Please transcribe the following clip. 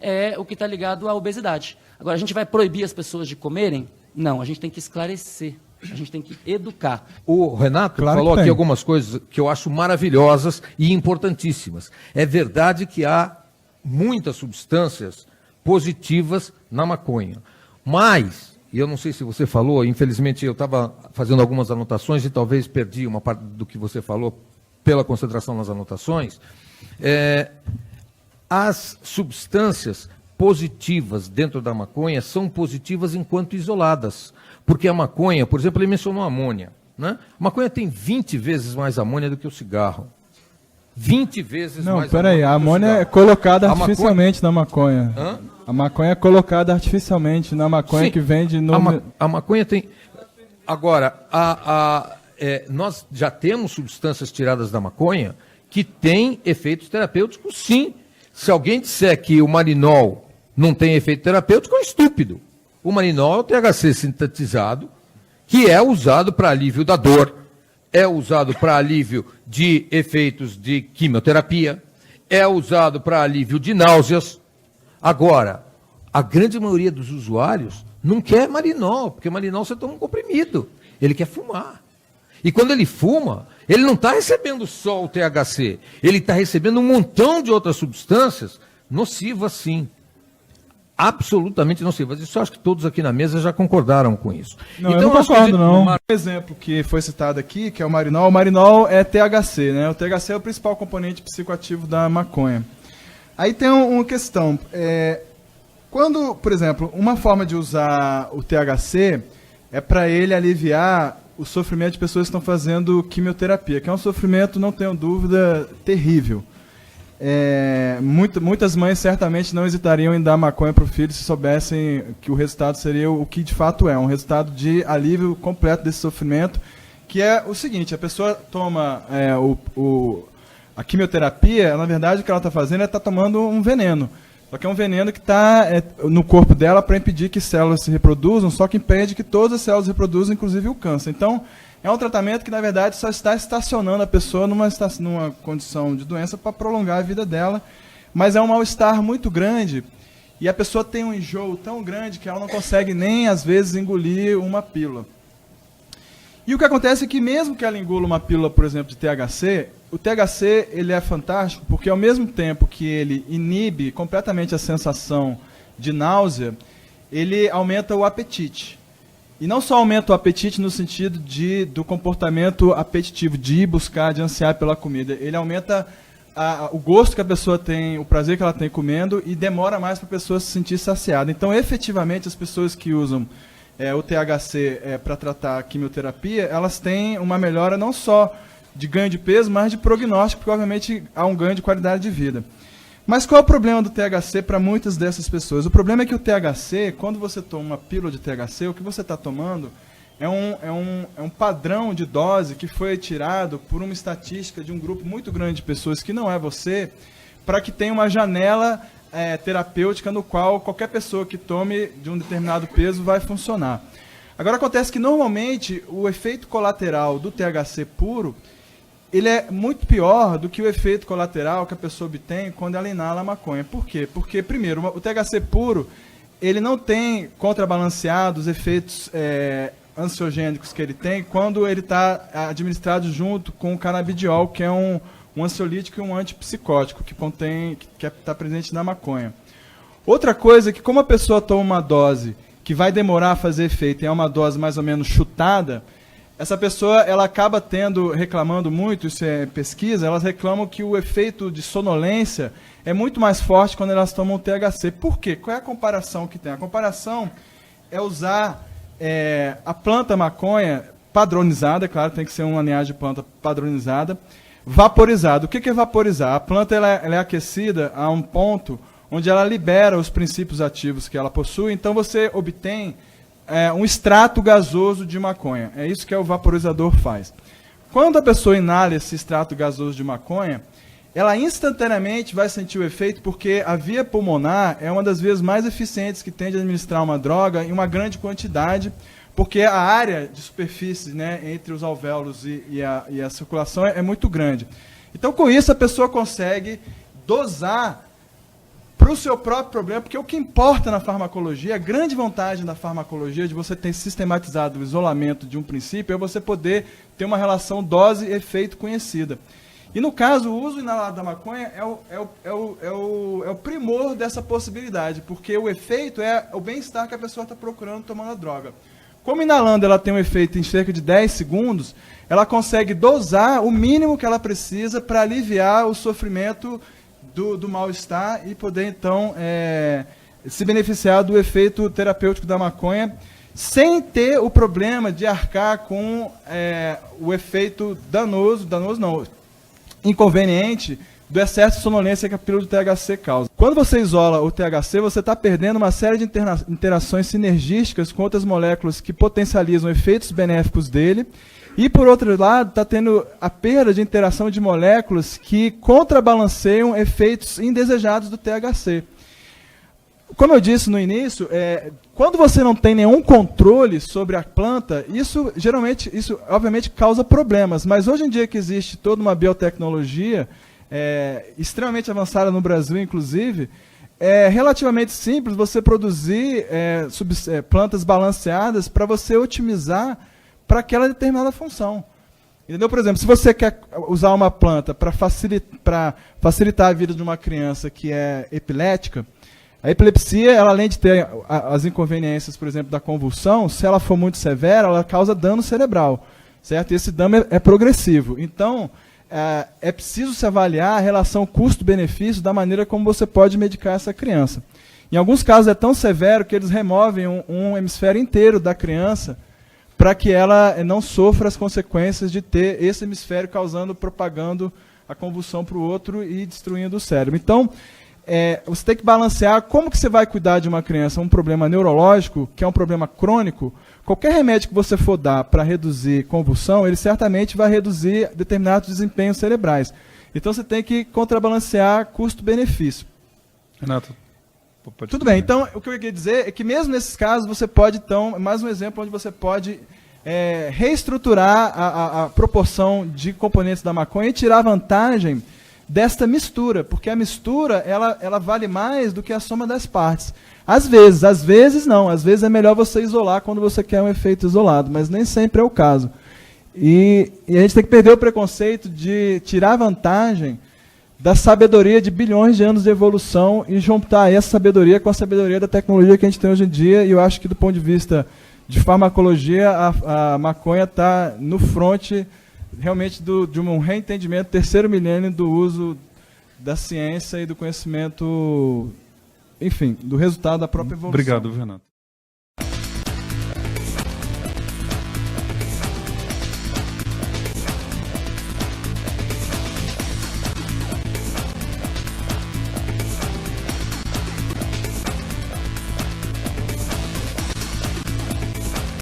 é o que está ligado à obesidade. Agora, a gente vai proibir as pessoas de comerem? Não, a gente tem que esclarecer, a gente tem que educar. O Renato Claro falou que aqui tem. algumas coisas que eu acho maravilhosas e importantíssimas. É verdade que há muitas substâncias positivas na maconha, mas, e eu não sei se você falou, infelizmente eu estava fazendo algumas anotações e talvez perdi uma parte do que você falou pela concentração nas anotações, as substâncias positivas dentro da maconha são positivas enquanto isoladas. Porque a maconha, por exemplo, ele mencionou a amônia. Né? A maconha tem 20 vezes mais amônia do que o cigarro. 20 vezes Não, mais peraí, a do que o amônia é cigarro. colocada A maconha- artificialmente na maconha. Hã? A maconha é colocada artificialmente na maconha Sim, que vende no... a maconha tem... Agora, nós já temos substâncias tiradas da maconha que têm efeitos terapêuticos, sim. Se alguém disser que o marinol não tem efeito terapêutico, é estúpido. O marinol é o THC sintetizado, que é usado para alívio da dor, é usado para alívio de efeitos de quimioterapia, é usado para alívio de náuseas. Agora, a grande maioria dos usuários não quer marinol, porque marinol você toma um comprimido. Ele quer fumar. E quando ele fuma, ele não está recebendo só o THC, ele está recebendo um montão de outras substâncias nocivas, sim. Absolutamente nocivas. Isso eu acho que todos aqui na mesa já concordaram com isso. Não, eu não acho que concordo, não. Um exemplo que foi citado aqui, que é o marinol é THC, né? O THC é o principal componente psicoativo da maconha. Aí tem uma questão. Quando, por exemplo, uma forma de usar o THC é para ele aliviar o sofrimento de pessoas que estão fazendo quimioterapia, que é um sofrimento, não tenho dúvida, terrível. Muitas mães certamente não hesitariam em dar maconha para o filho se soubessem que o resultado seria o que de fato é, um resultado de alívio completo desse sofrimento, que é o seguinte: a pessoa toma a quimioterapia, na verdade o que ela está fazendo é estar tomando um veneno, só que é um veneno que está no corpo dela para impedir que células se reproduzam, só que impede que todas as células reproduzam, inclusive o câncer. Então, é um tratamento que, na verdade, só está estacionando a pessoa numa condição de doença para prolongar a vida dela, mas é um mal-estar muito grande e a pessoa tem um enjoo tão grande que ela não consegue nem, às vezes, engolir uma pílula. E o que acontece é que, mesmo que ela engula uma pílula, por exemplo, de THC, o THC ele é fantástico porque, ao mesmo tempo que ele inibe completamente a sensação de náusea, ele aumenta o apetite. E não só aumenta o apetite no sentido do comportamento apetitivo, de ir buscar, de ansiar pela comida. Ele aumenta o gosto que a pessoa tem, o prazer que ela tem comendo e demora mais para a pessoa se sentir saciada. Então, efetivamente, as pessoas que usam o THC para tratar a quimioterapia, elas têm uma melhora não só de ganho de peso, mas de prognóstico, porque, obviamente, há um ganho de qualidade de vida. Mas qual é o problema do THC para muitas dessas pessoas? O problema é que o THC, quando você toma uma pílula de THC, o que você está tomando é um padrão de dose que foi tirado por uma estatística de um grupo muito grande de pessoas, que não é você, para que tenha uma janela terapêutica no qual qualquer pessoa que tome de um determinado peso vai funcionar. Agora, acontece que, normalmente, o efeito colateral do THC puro ele é muito pior do que o efeito colateral que a pessoa obtém quando ela inala a maconha. Por quê? Porque, primeiro, o THC puro ele não tem contrabalanceado os efeitos ansiogênicos que ele tem quando ele está administrado junto com o canabidiol, que é um ansiolítico e um antipsicótico que está presente na maconha. Outra coisa é que, como a pessoa toma uma dose que vai demorar a fazer efeito e é uma dose mais ou menos chutada, essa pessoa ela acaba reclamando muito, isso é pesquisa, elas reclamam que o efeito de sonolência é muito mais forte quando elas tomam THC. Por quê? Qual é a comparação que tem? A comparação é usar a planta maconha padronizada, claro, tem que ser uma linhagem de planta padronizada, vaporizada. O que é vaporizar? A planta ela é aquecida a um ponto onde ela libera os princípios ativos que ela possui, então você obtém um extrato gasoso de maconha. É isso que o vaporizador faz. Quando a pessoa inala esse extrato gasoso de maconha, ela instantaneamente vai sentir o efeito, porque a via pulmonar é uma das vias mais eficientes que tem de administrar uma droga em uma grande quantidade, porque a área de superfície, né, entre os alvéolos e a circulação é muito grande. Então, com isso, a pessoa consegue dosar para o seu próprio problema, porque o que importa na farmacologia, a grande vantagem da farmacologia, de você ter sistematizado o isolamento de um princípio, é você poder ter uma relação dose-efeito conhecida. E no caso, o uso inalado da maconha é o primor dessa possibilidade, porque o efeito é o bem-estar que a pessoa está procurando tomando a droga. Como inalando ela tem um efeito em cerca de 10 segundos, ela consegue dosar o mínimo que ela precisa para aliviar o sofrimento do mal-estar e poder, então, se beneficiar do efeito terapêutico da maconha, sem ter o problema de arcar com o efeito inconveniente do excesso de sonolência que a pílula do THC causa. Quando você isola o THC, você está perdendo uma série de interações sinergísticas com outras moléculas que potencializam efeitos benéficos dele. E, por outro lado, está tendo a perda de interação de moléculas que contrabalanceiam efeitos indesejados do THC. Como eu disse no início, quando você não tem nenhum controle sobre a planta, isso obviamente causa problemas. Mas hoje em dia que existe toda uma biotecnologia extremamente avançada no Brasil, inclusive, é relativamente simples você produzir plantas balanceadas para você otimizar para aquela determinada função. Entendeu? Por exemplo, se você quer usar uma planta para facilitar a vida de uma criança que é epilética, a epilepsia, ela, além de ter as inconveniências, por exemplo, da convulsão, se ela for muito severa, ela causa dano cerebral, certo? E esse dano é progressivo. Então, é preciso se avaliar a relação custo-benefício da maneira como você pode medicar essa criança. Em alguns casos é tão severo que eles removem um hemisfério inteiro da criança para que ela não sofra as consequências de ter esse hemisfério propagando a convulsão para o outro e destruindo o cérebro. Então, você tem que balancear como que você vai cuidar de uma criança, um problema neurológico, que é um problema crônico. Qualquer remédio que você for dar para reduzir convulsão, ele certamente vai reduzir determinados desempenhos cerebrais. Então, você tem que contrabalancear custo-benefício. Renato. Tudo bem, então o que eu queria dizer é que mesmo nesses casos você pode, então, mais um exemplo onde você pode reestruturar a proporção de componentes da maconha e tirar vantagem desta mistura, porque a mistura ela vale mais do que a soma das partes. Às vezes não, às vezes é melhor você isolar quando você quer um efeito isolado, mas nem sempre é o caso. E a gente tem que perder o preconceito de tirar vantagem da sabedoria de bilhões de anos de evolução e juntar essa sabedoria com a sabedoria da tecnologia que a gente tem hoje em dia. E eu acho que, do ponto de vista de farmacologia, a maconha está no fronte realmente de um reentendimento, terceiro milênio do uso da ciência e do conhecimento, enfim, do resultado da própria evolução. Obrigado, Renato.